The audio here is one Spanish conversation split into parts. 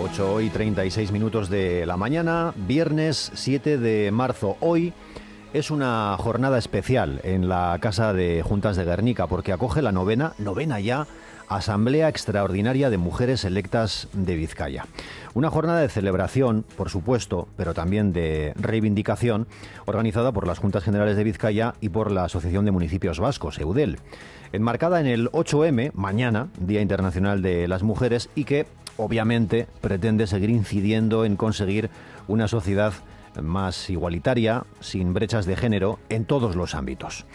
8:36 de la mañana, viernes 7 de marzo. Hoy es una jornada especial en la Casa de Juntas de Guernica porque acoge la novena ya, Asamblea Extraordinaria de Mujeres Electas de Vizcaya. Una jornada de celebración, por supuesto, pero también de reivindicación, organizada por las Juntas Generales de Vizcaya y por la Asociación de Municipios Vascos, EUDEL. Enmarcada en el 8M, mañana, Día Internacional de las Mujeres, y que, obviamente, pretende seguir incidiendo en conseguir una sociedad más igualitaria, sin brechas de género, en todos los ámbitos.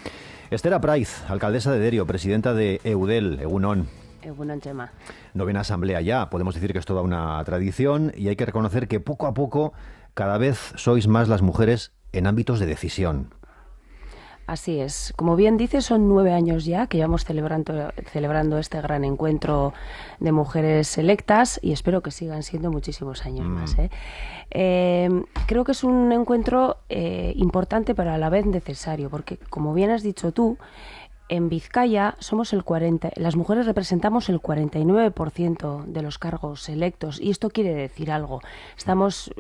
Esther Apraiz, alcaldesa de Derio, presidenta de EUDEL, Egunon. Egunon, Chema. Novena asamblea ya, podemos decir que es toda una tradición y hay que reconocer que poco a poco cada vez sois más las mujeres en ámbitos de decisión. Así es. Como bien dices, son 9 años ya que llevamos celebrando este gran encuentro de mujeres electas y espero que sigan siendo muchísimos años más. Creo que es un encuentro importante pero a la vez necesario, porque como bien has dicho tú, en Vizcaya somos las mujeres representamos el 49% de los cargos electos y esto quiere decir algo. Estamos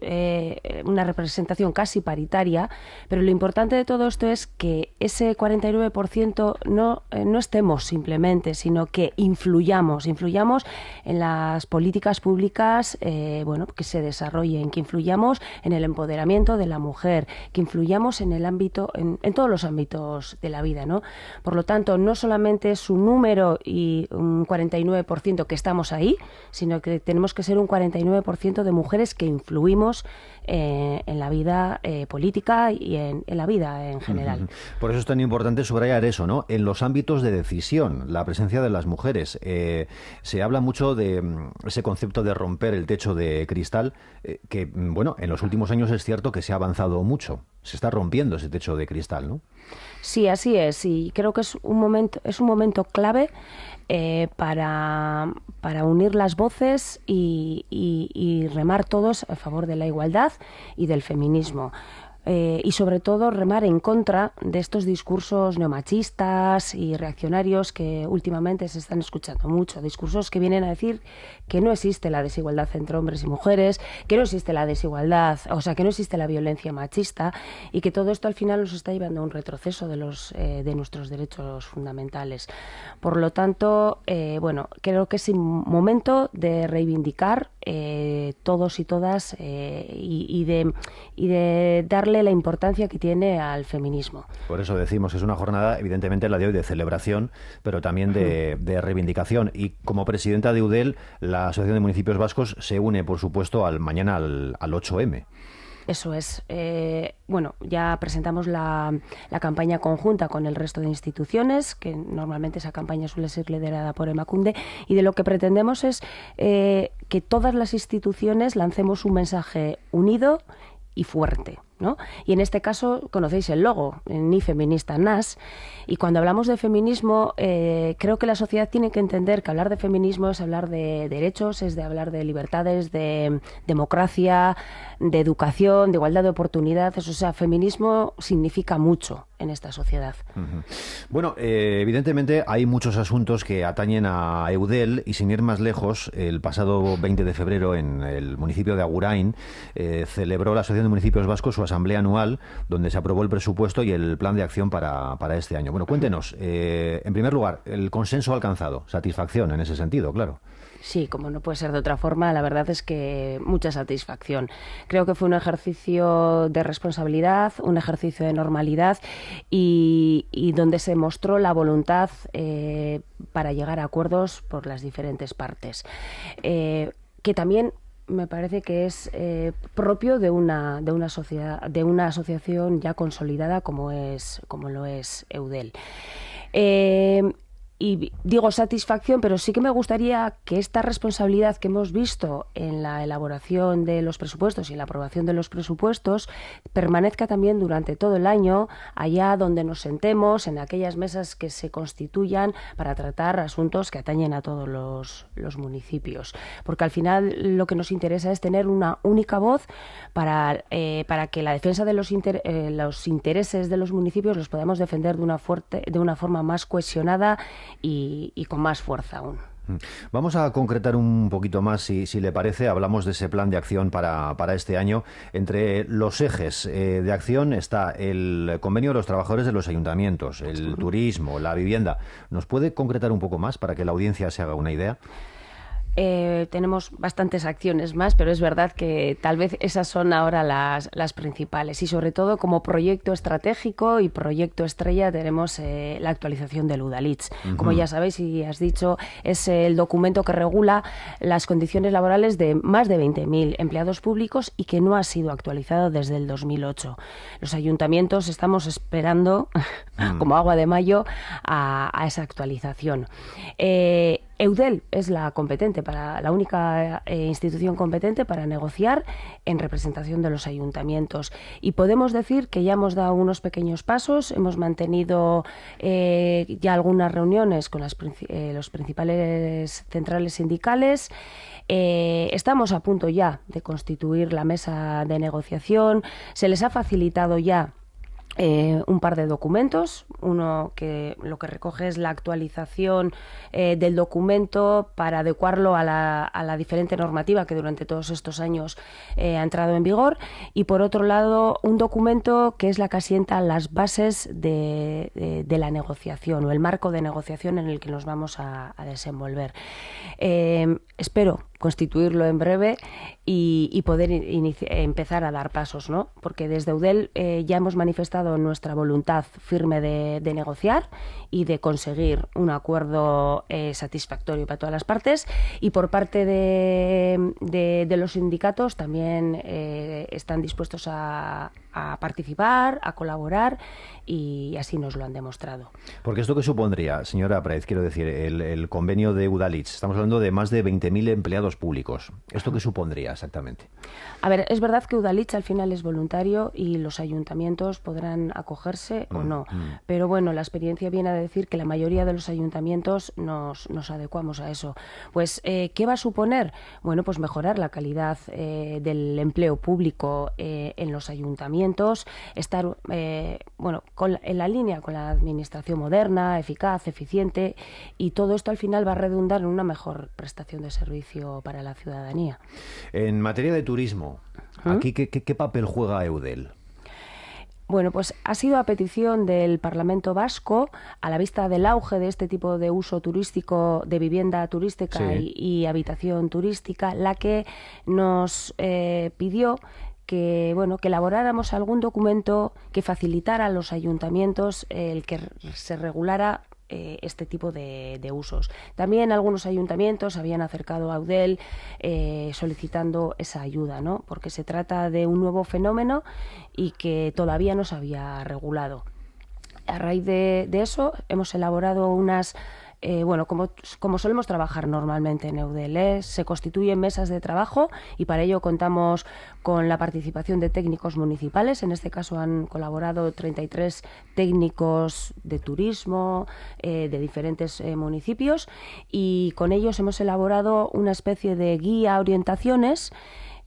una representación casi paritaria, pero lo importante de todo esto es que ese 49% no estemos simplemente, sino que influyamos en las políticas públicas que se desarrollen, que influyamos en el empoderamiento de la mujer, que influyamos en el ámbito, en todos los ámbitos de la vida, ¿no? Por lo tanto, no solamente es un número y un 49% que estamos ahí, sino que tenemos que ser un 49% de mujeres que influimos en la vida política y en la vida en general. Por eso es tan importante subrayar eso, ¿no? En los ámbitos de decisión, la presencia de las mujeres. Se habla mucho de ese concepto de romper el techo de cristal, que, bueno, en los últimos años es cierto que se ha avanzado mucho. Se está rompiendo ese techo de cristal, ¿no? Sí, así es, y creo que es un momento clave para unir las voces y remar todos a favor de la igualdad y del feminismo. Y sobre todo remar en contra de estos discursos neomachistas y reaccionarios que últimamente se están escuchando mucho, discursos que vienen a decir que no existe la desigualdad entre hombres y mujeres, que no existe la desigualdad, o sea, que no existe la violencia machista y que todo esto al final nos está llevando a un retroceso de nuestros derechos fundamentales. Por lo tanto, creo que es un momento de reivindicar todos y todas y de darle la importancia que tiene al feminismo. Por eso decimos que es una jornada, evidentemente la de hoy, de celebración, pero también de reivindicación. Y como presidenta de EUDEL, la Asociación de Municipios Vascos se une, por supuesto, mañana al 8M. Eso es. Ya presentamos la campaña conjunta con el resto de instituciones, que normalmente esa campaña suele ser liderada por Emakunde, y de lo que pretendemos es que todas las instituciones lancemos un mensaje unido y fuerte, ¿no? Y en este caso conocéis el logo, Ni Feminista Nas, y cuando hablamos de feminismo creo que la sociedad tiene que entender que hablar de feminismo es hablar de derechos, es de hablar de libertades, de democracia, de educación, de igualdad de oportunidades. O sea, feminismo significa mucho en esta sociedad. Bueno, evidentemente hay muchos asuntos que atañen a EUDEL y sin ir más lejos, el pasado 20 de febrero en el municipio de Agurain celebró la Asociación de Municipios Vascos su asamblea anual donde se aprobó el presupuesto y el plan de acción para este año. Bueno, cuéntenos, en primer lugar, el consenso alcanzado, satisfacción en ese sentido, claro. Sí, como no puede ser de otra forma, la verdad es que mucha satisfacción. Creo que fue un ejercicio de responsabilidad, un ejercicio de normalidad y donde se mostró la voluntad para llegar a acuerdos por las diferentes partes. Que también me parece que es propio de una sociedad, de una asociación ya consolidada como lo es EUDEL. Y digo satisfacción, pero sí que me gustaría que esta responsabilidad que hemos visto en la elaboración de los presupuestos y en la aprobación de los presupuestos permanezca también durante todo el año, allá donde nos sentemos, en aquellas mesas que se constituyan para tratar asuntos que atañen a todos los municipios. Porque al final lo que nos interesa es tener una única voz para que la defensa de los intereses de los municipios los podamos defender de una forma más cohesionada y con más fuerza aún. Vamos a concretar un poquito más, si le parece. Hablamos de ese plan de acción para este año. Entre los ejes de acción está el convenio de los trabajadores de los ayuntamientos, el turismo, la vivienda. ¿Nos puede concretar un poco más para que la audiencia se haga una idea? Tenemos bastantes acciones más, pero es verdad que tal vez esas son ahora las principales. Y sobre todo como proyecto estratégico y proyecto estrella tenemos la actualización del Udalhitz. Como ya sabéis y has dicho, es el documento que regula las condiciones laborales de más de 20.000 empleados públicos y que no ha sido actualizado desde el 2008. Los ayuntamientos estamos esperando, como agua de mayo, a esa actualización. Eudel es la única institución competente para negociar en representación de los ayuntamientos. Y podemos decir que ya hemos dado unos pequeños pasos, hemos mantenido ya algunas reuniones con los principales centrales sindicales. Estamos a punto ya de constituir la mesa de negociación. Se les ha facilitado ya un par de documentos, uno que lo que recoge es la actualización del documento para adecuarlo a la diferente normativa que durante todos estos años ha entrado en vigor, y por otro lado un documento que es la que asienta las bases de la negociación o el marco de negociación en el que nos vamos a desenvolver. Espero constituirlo en breve y poder empezar a dar pasos, ¿no? Porque desde Eudel ya hemos manifestado nuestra voluntad firme de negociar y de conseguir un acuerdo satisfactorio para todas las partes, y por parte de los sindicatos también están dispuestos a participar, a colaborar, y así nos lo han demostrado. Porque esto que supondría, señora Praez, quiero decir, el convenio de Udalhitz, estamos hablando de más de 20.000 empleados públicos. ¿Esto qué supondría exactamente? A ver, es verdad que Udalhitz al final es voluntario y los ayuntamientos podrán acogerse o no. Pero bueno, la experiencia viene a decir que la mayoría de los ayuntamientos nos adecuamos a eso. Pues, ¿qué va a suponer? Bueno, pues mejorar la calidad del empleo público en los ayuntamientos, estar en la línea con la administración moderna, eficaz, eficiente, y todo esto al final va a redundar en una mejor prestación de servicio para la ciudadanía. En materia de turismo, aquí ¿qué papel juega Eudel? Bueno, pues ha sido a petición del Parlamento Vasco, a la vista del auge de este tipo de uso turístico, de vivienda turística y habitación turística, la que nos pidió que elaboráramos algún documento que facilitara a los ayuntamientos el que se regulara este tipo de usos. También algunos ayuntamientos habían acercado a Eudel solicitando esa ayuda, ¿no? Porque se trata de un nuevo fenómeno y que todavía no se había regulado. A raíz de eso hemos elaborado unas como solemos trabajar normalmente en Eudel, se constituyen mesas de trabajo, y para ello contamos con la participación de técnicos municipales. En este caso han colaborado 33 técnicos de turismo de diferentes municipios, y con ellos hemos elaborado una especie de guía, orientaciones,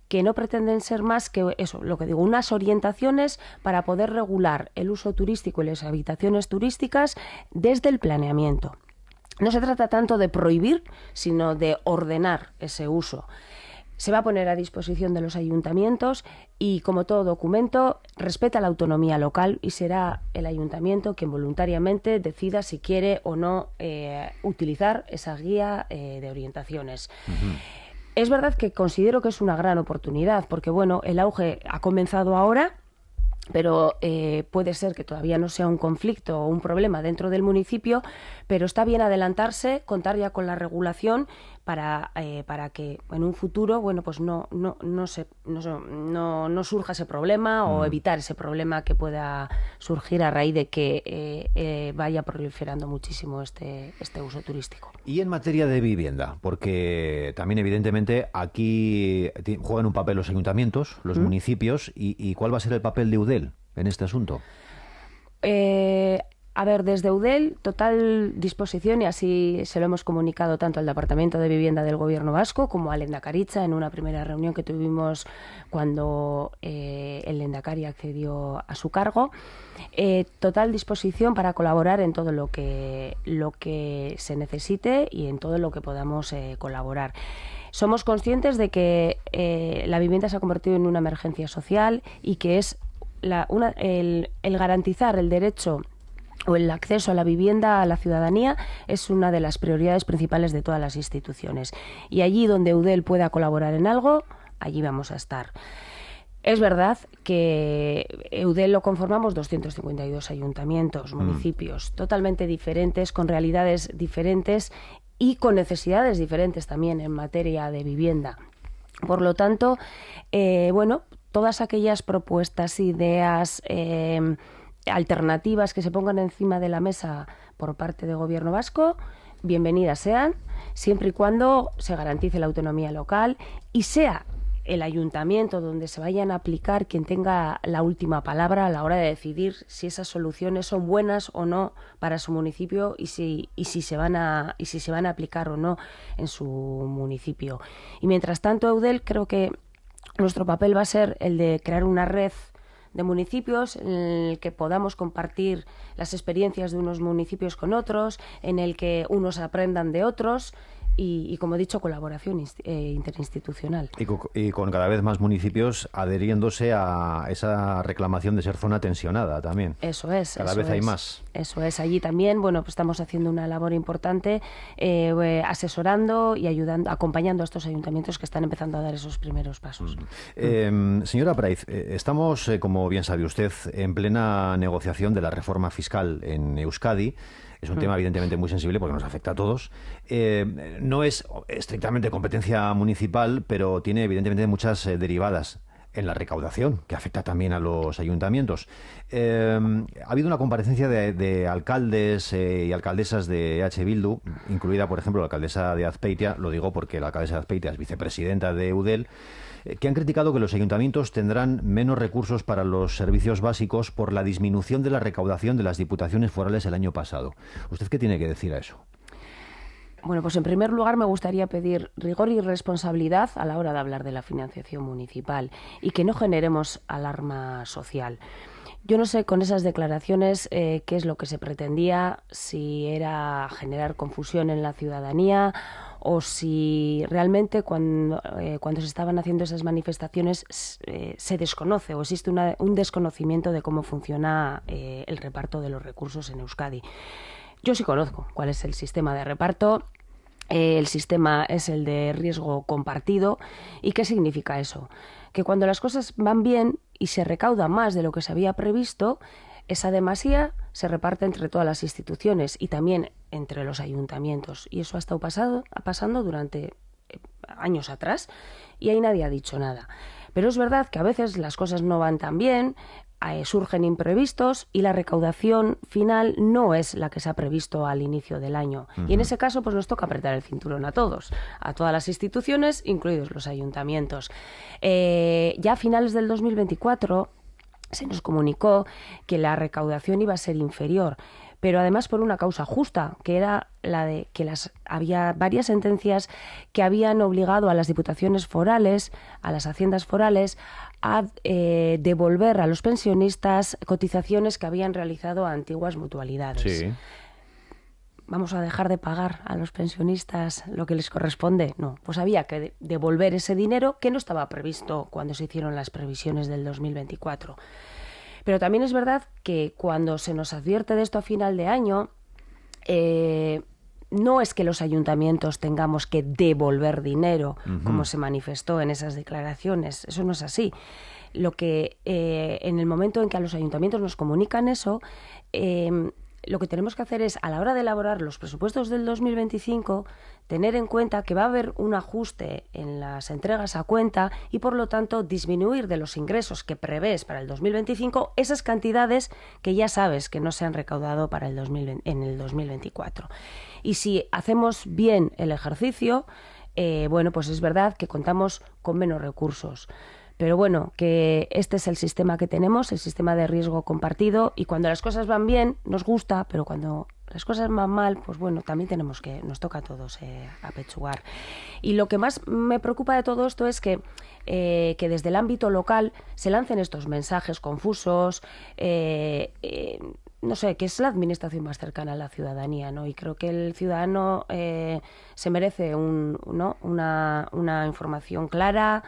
que no pretenden ser más que eso, lo que digo, unas orientaciones para poder regular el uso turístico y las habitaciones turísticas desde el planeamiento. No se trata tanto de prohibir, sino de ordenar ese uso. Se va a poner a disposición de los ayuntamientos y, como todo documento, respeta la autonomía local, y será el ayuntamiento quien voluntariamente decida si quiere o no utilizar esa guía de orientaciones. Es verdad que considero que es una gran oportunidad porque, el auge ha comenzado ahora, pero puede ser que todavía no sea un conflicto o un problema dentro del municipio, pero está bien adelantarse, contar ya con la regulación para que en un futuro no surja ese problema o evitar ese problema que pueda surgir a raíz de que vaya proliferando muchísimo este uso turístico. Y en materia de vivienda, porque también evidentemente aquí juegan un papel los ayuntamientos, los municipios, y ¿cuál va a ser el papel de Eudel en este asunto? A ver, desde Eudel, total disposición, y así se lo hemos comunicado tanto al Departamento de Vivienda del Gobierno Vasco como al Lehendakaritza en una primera reunión que tuvimos cuando el Lehendakari accedió a su cargo. Total disposición para colaborar en todo lo que se necesite y en todo lo que podamos colaborar. Somos conscientes de que la vivienda se ha convertido en una emergencia social y que es el garantizar el derecho o el acceso a la vivienda a la ciudadanía es una de las prioridades principales de todas las instituciones. Y allí donde Eudel pueda colaborar en algo, allí vamos a estar. Es verdad que Eudel lo conformamos 252 ayuntamientos, municipios totalmente diferentes, con realidades diferentes y con necesidades diferentes también en materia de vivienda. Por lo tanto, todas aquellas propuestas, ideas, alternativas que se pongan encima de la mesa por parte del Gobierno vasco, bienvenidas sean, siempre y cuando se garantice la autonomía local y sea el ayuntamiento donde se vayan a aplicar quien tenga la última palabra a la hora de decidir si esas soluciones son buenas o no para su municipio y si se van a aplicar o no en su municipio. Y mientras tanto, Eudel, creo que nuestro papel va a ser el de crear una red de municipios en el que podamos compartir las experiencias de unos municipios con otros, en el que unos aprendan de otros y como he dicho, colaboración interinstitucional. Y con cada vez más municipios adheriéndose a esa reclamación de ser zona tensionada también. Eso es. Cada vez hay más. Eso es. Allí también, pues estamos haciendo una labor importante, asesorando y ayudando, acompañando a estos ayuntamientos que están empezando a dar esos primeros pasos. Señora Praiz, estamos, como bien sabe usted, en plena negociación de la reforma fiscal en Euskadi. Es un tema evidentemente muy sensible porque nos afecta a todos. No es estrictamente competencia municipal, pero tiene evidentemente muchas derivadas en la recaudación, que afecta también a los ayuntamientos. Ha habido una comparecencia de alcaldes y alcaldesas de EH Bildu, incluida, por ejemplo, la alcaldesa de Azpeitia, lo digo porque la alcaldesa de Azpeitia es vicepresidenta de Eudel, que han criticado que los ayuntamientos tendrán menos recursos para los servicios básicos por la disminución de la recaudación de las diputaciones forales el año pasado. ¿Usted qué tiene que decir a eso? Bueno, pues en primer lugar me gustaría pedir rigor y responsabilidad a la hora de hablar de la financiación municipal y que no generemos alarma social. Yo no sé con esas declaraciones qué es lo que se pretendía, si era generar confusión en la ciudadanía o si realmente cuando se estaban haciendo esas manifestaciones se desconoce o existe un desconocimiento de cómo funciona el reparto de los recursos en Euskadi. Yo sí conozco cuál es el sistema de reparto. El sistema es el de riesgo compartido. ¿Y qué significa eso? Que cuando las cosas van bien y se recauda más de lo que se había previsto, esa demasía se reparte entre todas las instituciones y también entre los ayuntamientos. Y eso ha estado pasando durante años atrás y ahí nadie ha dicho nada. Pero es verdad que a veces las cosas no van tan bien, surgen imprevistos y la recaudación final no es la que se ha previsto al inicio del año. Y en ese caso pues nos toca apretar el cinturón a todos, a todas las instituciones, incluidos los ayuntamientos. Ya a finales del 2024 se nos comunicó que la recaudación iba a ser inferior, pero además por una causa justa, que era la de que había varias sentencias que habían obligado a las diputaciones forales, a las haciendas forales, a devolver a los pensionistas cotizaciones que habían realizado a antiguas mutualidades. Sí. ¿Vamos a dejar de pagar a los pensionistas lo que les corresponde? No, pues había que devolver ese dinero que no estaba previsto cuando se hicieron las previsiones del 2024. Pero también es verdad que cuando se nos advierte de esto a final de año, no es que los ayuntamientos tengamos que devolver dinero, como se manifestó en esas declaraciones. Eso no es así. Lo que en el momento en que a los ayuntamientos nos comunican eso, lo que tenemos que hacer es, a la hora de elaborar los presupuestos del 2025, tener en cuenta que va a haber un ajuste en las entregas a cuenta y, por lo tanto, disminuir de los ingresos que prevés para el 2025 esas cantidades que ya sabes que no se han recaudado para en el 2024. Y si hacemos bien el ejercicio, pues es verdad que contamos con menos recursos. Pero bueno, que este es el sistema que tenemos, el sistema de riesgo compartido, y cuando las cosas van bien nos gusta, pero cuando las cosas van mal, pues bueno, también nos toca a todos apechugar. Y lo que más me preocupa de todo esto es que desde el ámbito local se lancen estos mensajes confusos, no sé, que es la administración más cercana a la ciudadanía, ¿no? Y creo que el ciudadano se merece una información clara,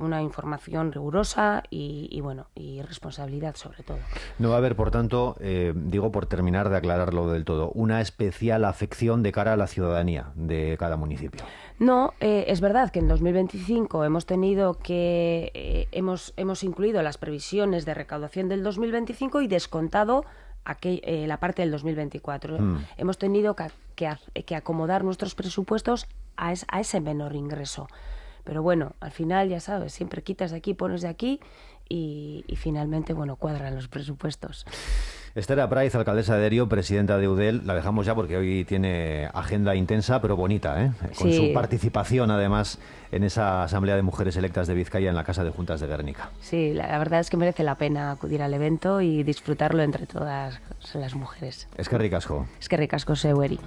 una información rigurosa y responsabilidad sobre todo. No va a haber, por tanto, digo por terminar de aclararlo del todo, una especial afección de cara a la ciudadanía de cada municipio. No, es verdad que en 2025 hemos incluido las previsiones de recaudación del 2025 y descontado la parte del 2024. Hemos tenido que acomodar nuestros presupuestos a ese menor ingreso. Pero bueno, al final, ya sabes, siempre quitas de aquí, pones de aquí y finalmente, bueno, cuadran los presupuestos. Esther Apraiz, alcaldesa de Derio, presidenta de Eudel, la dejamos ya porque hoy tiene agenda intensa, pero bonita, ¿eh? Con su participación, además, en esa Asamblea de Mujeres Electas de Vizcaya en la Casa de Juntas de Guernica. Sí, la verdad es que merece la pena acudir al evento y disfrutarlo entre todas las mujeres. Eskerrik asko. Eskerrik asko, Seueri.